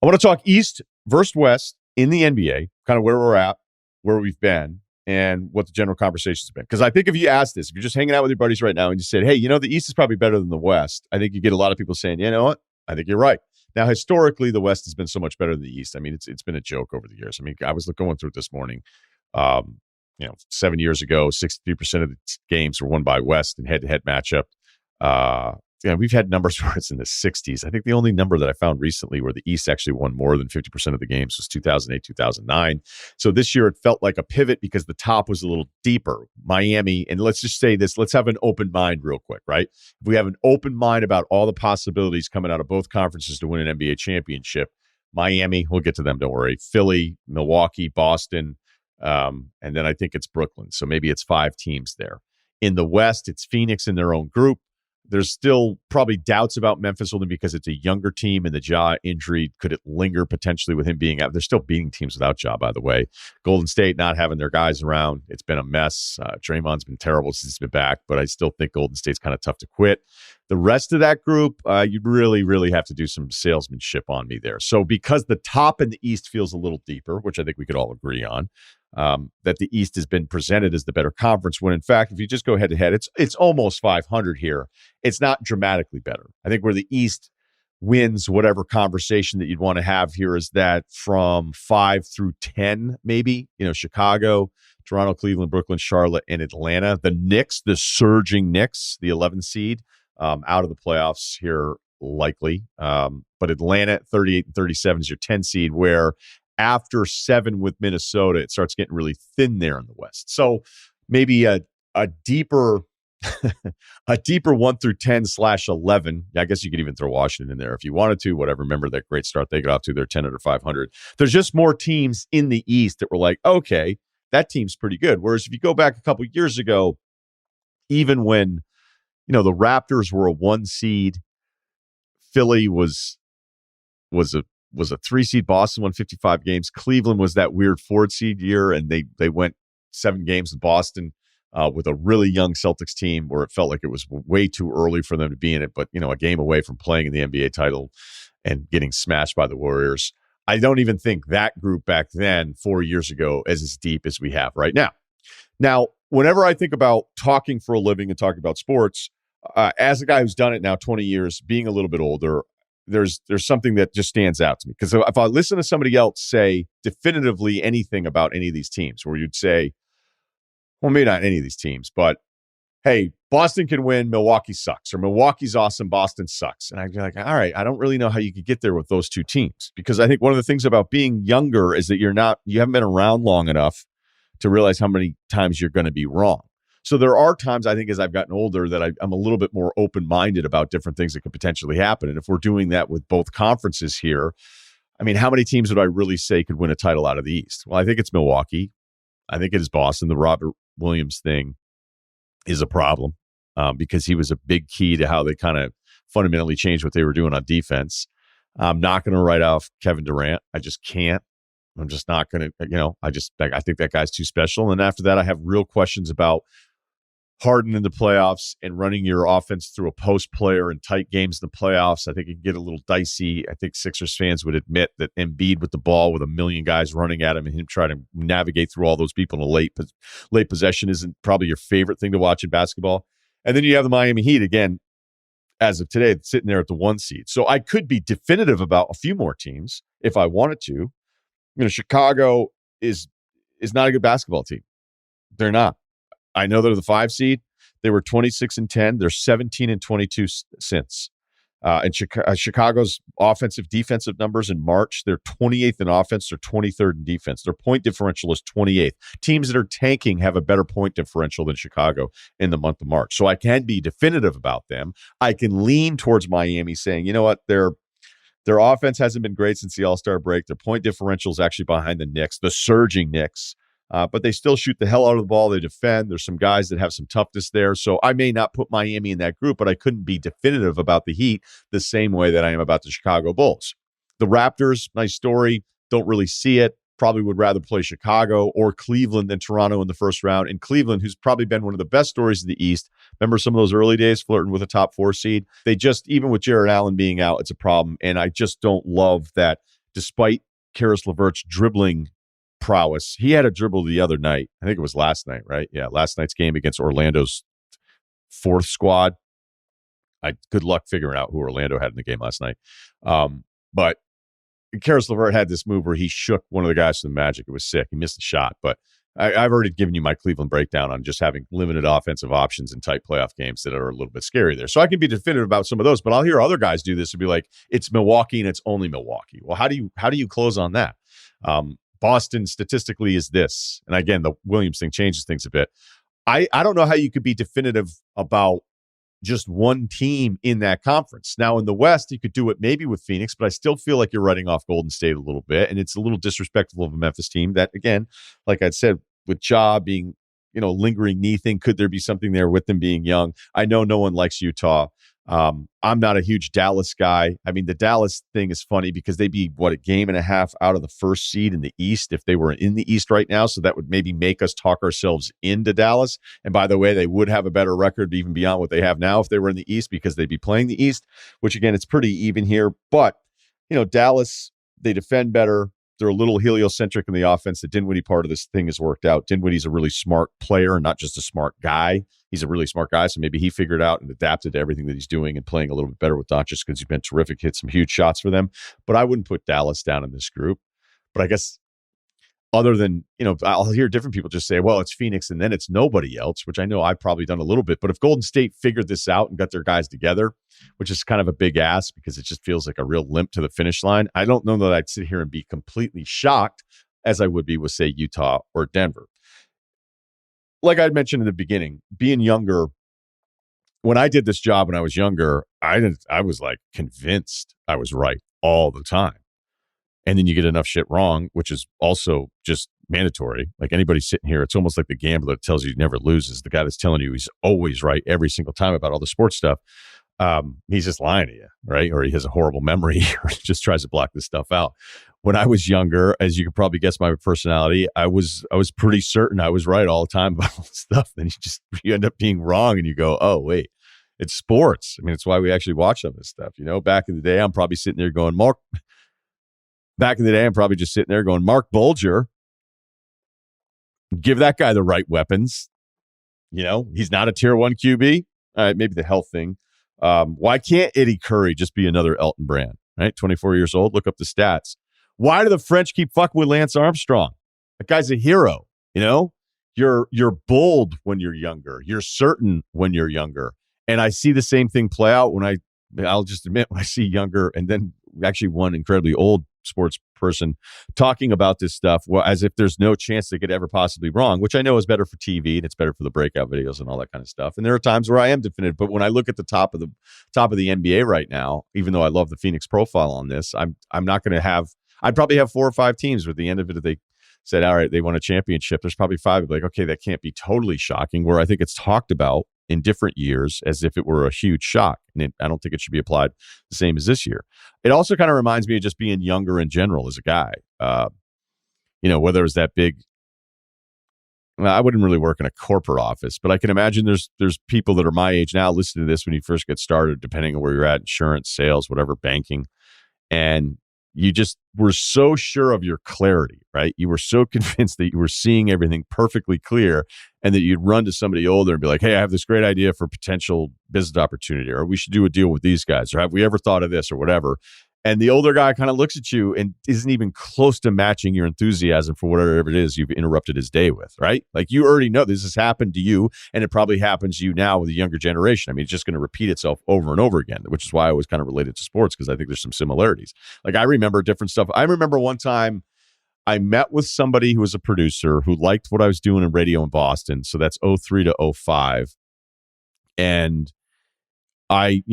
I want to talk East versus West in the NBA, kind of where we're at, where we've been, and what the general conversation's been. Because I think if you ask this, if you're just hanging out with your buddies right now and you said, hey, the East is probably better than the West, I think you get a lot of people saying, you know what? I think you're right. Now, historically, the West has been so much better than the East. I mean, it's been a joke over the years. I mean, I was going through it this morning. 7 years ago, 63% of the games were won by West in head-to-head matchup. We've had numbers where it's in the 60s. I think the only number that I found recently where the East actually won more than 50% of the games was 2008, 2009. So this year it felt like a pivot because the top was a little deeper. Miami, and let's just say this, let's have an open mind real quick, right? If we have an open mind about all the possibilities coming out of both conferences to win an NBA championship, Miami, we'll get to them, don't worry. Philly, Milwaukee, Boston, and then I think it's Brooklyn. So maybe it's 5 teams there. In the West, it's Phoenix in their own group. There's still probably doubts about Memphis only because it's a younger team and the Ja injury. Could it linger potentially with him being out? They're still beating teams without Ja, by the way. Golden State not having their guys around. It's been a mess. Draymond's been terrible since he's been back, but I still think Golden State's kind of tough to quit. The rest of that group, you really, really have to do some salesmanship on me there. So because the top in the East feels a little deeper, which I think we could all agree on, that the East has been presented as the better conference, when in fact, if you just go head to head, it's almost 500 here. It's not dramatically better. I think where the East wins whatever conversation that you'd want to have here is that from 5 through 10, maybe, Chicago, Toronto, Cleveland, Brooklyn, Charlotte, and Atlanta. The Knicks, the surging Knicks, the 11th seed, out of the playoffs here likely. But Atlanta at 38 and 37 is your 10 seed, where after 7 with Minnesota, it starts getting really thin there in the West. So maybe a deeper a deeper 1 through 10/11. I guess you could even throw Washington in there if you wanted to. Whatever. Remember that great start they got off to. They're 10 under 500. There's just more teams in the East that were like, okay, that team's pretty good. Whereas if you go back a couple years ago, even when the Raptors were a 1 seed, Philly was a 3 seed. Boston won 55 games. Cleveland was that weird 4 seed year, and they went 7 games with Boston with a really young Celtics team where it felt like it was way too early for them to be in it, but a game away from playing in the NBA title and getting smashed by the Warriors. I don't even think that group back then 4 years ago is as deep as we have right now. Now, whenever I think about talking for a living and talking about sports, as a guy who's done it now 20 years, being a little bit older, there's something that just stands out to me. Because if I listen to somebody else say definitively anything about any of these teams, where you'd say, well, maybe not any of these teams, but hey, Boston can win, Milwaukee sucks, or Milwaukee's awesome, Boston sucks. And I'd be like, all right, I don't really know how you could get there with those 2 teams. Because I think one of the things about being younger is that you haven't been around long enough to realize how many times you're going to be wrong. So there are times, I think, as I've gotten older, that I'm a little bit more open-minded about different things that could potentially happen. And if we're doing that with both conferences here, I mean, how many teams would I really say could win a title out of the East? Well, I think it's Milwaukee. I think it is Boston. The Robert Williams thing is a problem because he was a big key to how they kind of fundamentally changed what they were doing on defense. I'm not going to write off Kevin Durant. I just can't. I'm just not going to, I think that guy's too special. And after that, I have real questions about Harden in the playoffs and running your offense through a post player in tight games in the playoffs. I think it can get a little dicey. I think Sixers fans would admit that Embiid with the ball with a million guys running at him and him trying to navigate through all those people in a late possession isn't probably your favorite thing to watch in basketball. And then you have the Miami Heat again, as of today, sitting there at the 1 seed. So I could be definitive about a few more teams if I wanted to. Chicago is not a good basketball team. They're not. I know they're the 5 seed. They were 26 and 10. They're 17 and 22 since. And Chicago's offensive defensive numbers in March, they're 28th in offense. They're 23rd in defense. Their point differential is 28th. Teams that are tanking have a better point differential than Chicago in the month of March. So I can be definitive about them. I can lean towards Miami saying, you know what, their offense hasn't been great since the All-Star break. Their point differential is actually behind the Knicks, the surging Knicks. But they still shoot the hell out of the ball. They defend. There's some guys that have some toughness there. So I may not put Miami in that group, but I couldn't be definitive about the Heat the same way that I am about the Chicago Bulls. The Raptors, nice story. Don't really see it. Probably would rather play Chicago or Cleveland than Toronto in the first round. And Cleveland, who's probably been one of the best stories of the East. Remember some of those early days flirting with a top 4 seed? They just, even with Jared Allen being out, it's a problem. And I just don't love that despite Karis LeVert's dribbling prowess. He had a dribble the other night. I think it was last night, right? Yeah, last night's game against Orlando's fourth squad. Good luck figuring out who Orlando had in the game last night. But Karis LeVert had this move where he shook one of the guys from the Magic. It was sick. He missed the shot. But I've already given you my Cleveland breakdown on just having limited offensive options in tight playoff games that are a little bit scary there. So I can be definitive about some of those, but I'll hear other guys do this and be like, it's Milwaukee and it's only Milwaukee. Well, how do you close on that? Boston statistically is this. And again, the Williams thing changes things a bit. I don't know how you could be definitive about just one team in that conference. Now, in the West, you could do it maybe with Phoenix, but I still feel like you're writing off Golden State a little bit, and it's a little disrespectful of a Memphis team that, again, like I said, with Ja being, lingering knee thing, could there be something there with them being young? I know no one likes Utah. I'm not a huge Dallas guy. I mean, the Dallas thing is funny because they'd be, a game and a half out of the first seed in the East if they were in the East right now. So that would maybe make us talk ourselves into Dallas. And by the way, they would have a better record even beyond what they have now if they were in the East because they'd be playing the East, which again, it's pretty even here. But, Dallas, they defend better. They're a little heliocentric in the offense. The Dinwiddie part of this thing has worked out. Dinwiddie's a really smart player and not just a smart guy. He's a really smart guy, so maybe he figured out and adapted to everything that he's doing and playing a little bit better with Doncic because he's been terrific, hit some huge shots for them. But I wouldn't put Dallas down in this group. But I guess other than, I'll hear different people just say, well, it's Phoenix and then it's nobody else, which I know I've probably done a little bit. But if Golden State figured this out and got their guys together, which is kind of a big ask because it just feels like a real limp to the finish line, I don't know that I'd sit here and be completely shocked as I would be with, say, Utah or Denver. Like I mentioned in the beginning, being younger, when I did this job when I was younger, I was like convinced I was right all the time. And then you get enough shit wrong, which is also just mandatory. Like anybody sitting here, it's almost like the gambler that tells you he never loses. The guy that's telling you he's always right every single time about all the sports stuff. He's just lying to you, right? Or he has a horrible memory or just tries to block this stuff out. When I was younger, as you could probably guess my personality, I was pretty certain I was right all the time about all this stuff. Then you end up being wrong and you go, oh, wait, it's sports. I mean, it's why we actually watch some of this stuff. Back in the day, I'm probably sitting there going, Mark Bulger, give that guy the right weapons. He's not a tier 1 QB. All right, maybe the health thing. Why can't Eddie Curry just be another Elton Brand, right? 24 years old. Look up the stats. Why do the French keep fucking with Lance Armstrong? That guy's a hero. You're bold when you're younger. You're certain when you're younger. And I see the same thing play out I'll just admit, when I see younger and then actually one incredibly old sports person talking about this stuff as if there's no chance they could ever possibly wrong, which I know is better for TV and it's better for the breakout videos and all that kind of stuff. And there are times where I am definitive, but when I look at the top of the NBA right now, even though I love the Phoenix profile on this, I'm not going to have. I'd probably have 4 or 5 teams. At the end of it, if they said, all right, they won a championship, there's probably 5 like, okay, that can't be totally shocking. Where I think it's talked about in different years as if it were a huge shock. And I don't think it should be applied the same as this year. It also kind of reminds me of just being younger in general as a guy. Whether it was that big, I wouldn't really work in a corporate office, but I can imagine there's people that are my age now listening to this when you first get started, depending on where you're at, insurance, sales, whatever, banking. And you just were so sure of your clarity, right? You were so convinced that you were seeing everything perfectly clear and that you'd run to somebody older and be like, hey, I have this great idea for potential business opportunity, or we should do a deal with these guys, or have we ever thought of this or whatever? And the older guy kind of looks at you and isn't even close to matching your enthusiasm for whatever it is you've interrupted his day with, right? Like you already know this has happened to you, and it probably happens to you now with the younger generation. I mean, it's just going to repeat itself over and over again, which is why I was kind of related to sports, because I think there's some similarities. Like I remember different stuff. I remember one time I met with somebody who was a producer who liked what I was doing in radio in Boston. So that's 03 to 05. And I'm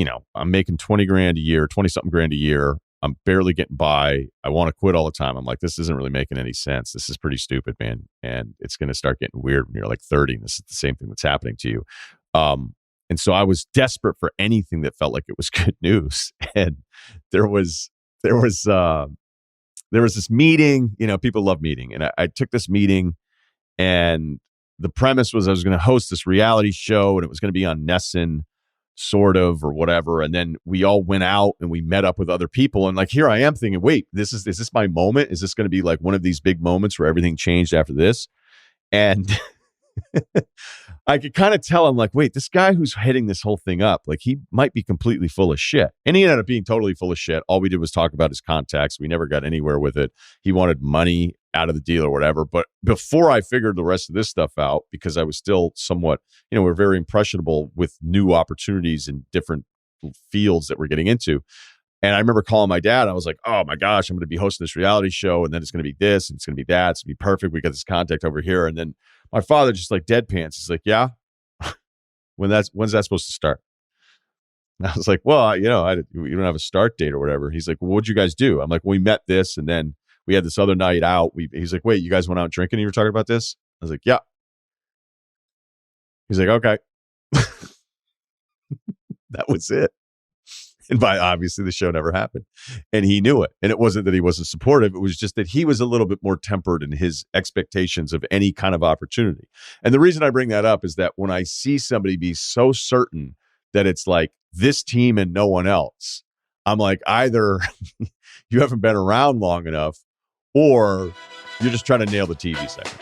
making 20 grand a year, 20 something grand a year. I'm barely getting by. I want to quit all the time. I'm like, this isn't really making any sense. This is pretty stupid, man. And it's going to start getting weird when you're like 30 and this is the same thing that's happening to you. And so I was desperate for anything that felt like it was good news. And there was this meeting, people love meeting. And I took this meeting, and the premise was I was going to host this reality show, and it was going to be on Nessun. sort of, or whatever. And then we all went out and we met up with other people. And like, here I am thinking, wait, is this my moment? Is this going to be like one of these big moments where everything changed after this? And I could kind of tell, I'm like, wait, this guy who's heading this whole thing up, like he might be completely full of shit. And he ended up being totally full of shit. All we did was talk about his contacts. We never got anywhere with it. He wanted money out of the deal or whatever. But before I figured the rest of this stuff out, because I was still somewhat, we're very impressionable with new opportunities in different fields that we're getting into. And I remember calling my dad. I was like, oh my gosh, I'm going to be hosting this reality show. And then it's going to be this and it's going to be that. It's going to be perfect. We got this contact over here. And then my father just like deadpans. He's like, yeah, when's that supposed to start? And I was like, well, we don't have a start date or whatever. He's like, well, what'd you guys do? I'm like, well, we met this. And then we had this other night out. He's like, wait, you guys went out drinking and you were talking about this? I was like, yeah. He's like, okay. That was it. And obviously the show never happened. And he knew it. And it wasn't that he wasn't supportive. It was just that he was a little bit more tempered in his expectations of any kind of opportunity. And the reason I bring that up is that when I see somebody be so certain that it's like this team and no one else, I'm like, either you haven't been around long enough or you're just trying to nail the TV segment.